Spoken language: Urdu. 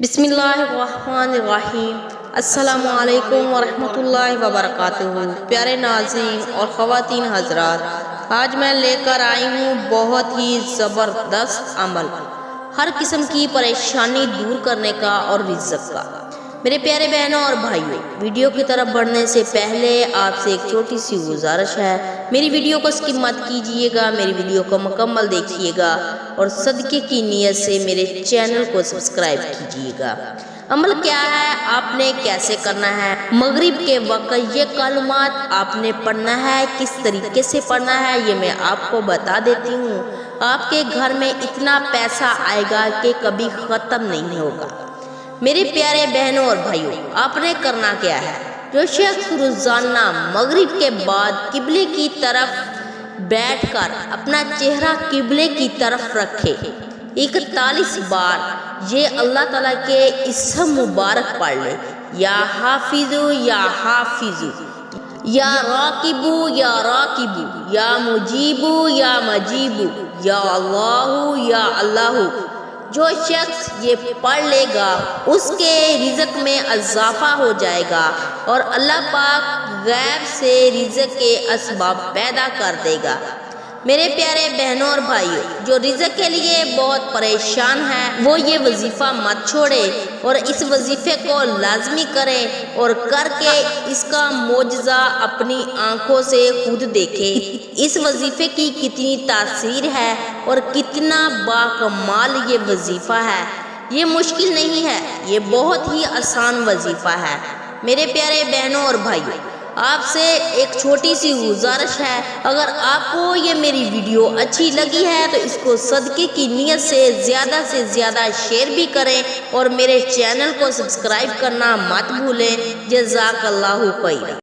بسم اللہ الرحمن الرحیم۔ السلام علیکم ورحمۃ اللہ وبرکاتہ۔ پیارے ناظرین اور خواتین حضرات، آج میں لے کر آئی ہوں بہت ہی زبردست عمل، ہر قسم کی پریشانی دور کرنے کا اور رزق کا۔ میرے پیارے بہنوں اور بھائیوں، ویڈیو کی طرف بڑھنے سے پہلے آپ سے ایک چھوٹی سی گزارش ہے، میری ویڈیو کو سکپ مت کیجیے گا، میری ویڈیو کو مکمل دیکھیے گا اور صدقے کی نیت سے میرے چینل کو سبسکرائب کیجیے گا۔ عمل کیا ہے، آپ نے کیسے کرنا ہے؟ مغرب کے وقت یہ کلمات آپ نے پڑھنا ہے۔ کس طریقے سے پڑھنا ہے یہ میں آپ کو بتا دیتی ہوں۔ آپ کے گھر میں اتنا پیسہ آئے گا کہ کبھی ختم نہیں ہوگا۔ میرے پیارے بہنوں اور بھائیوں، آپ نے کرنا کیا ہے؟ جو شخص روزانہ مغرب کے بعد قبلے کی طرف بیٹھ کر اپنا چہرہ قبلے کی طرف رکھے، 41 بار یہ اللہ تعالیٰ کے اسم مبارک پڑھ لے، یا حافظو یا حافظو، یا راقبو یا راقبو، یا مجیبو یا مجیبو، یا اللہ یا اللہ۔ جو شخص یہ پڑھ لے گا اس کے رزق میں اضافہ ہو جائے گا اور اللہ پاک غیب سے رزق کے اسباب پیدا کر دے گا۔ میرے پیارے بہنوں اور بھائیوں، جو رزق کے لیے بہت پریشان ہے وہ یہ وظیفہ مت چھوڑے اور اس وظیفے کو لازمی کرے اور کر کے اس کا معجزہ اپنی آنکھوں سے خود دیکھے۔ اس وظیفے کی کتنی تاثیر ہے اور کتنا باکمال یہ وظیفہ ہے۔ یہ مشکل نہیں ہے، یہ بہت ہی آسان وظیفہ ہے۔ میرے پیارے بہنوں اور بھائیوں، آپ سے ایک چھوٹی سی گزارش ہے، اگر آپ کو یہ میری ویڈیو اچھی لگی ہے تو اس کو صدقے کی نیت سے زیادہ شیئر بھی کریں اور میرے چینل کو سبسکرائب کرنا مت بھولیں۔ جزاک اللہ خیرا۔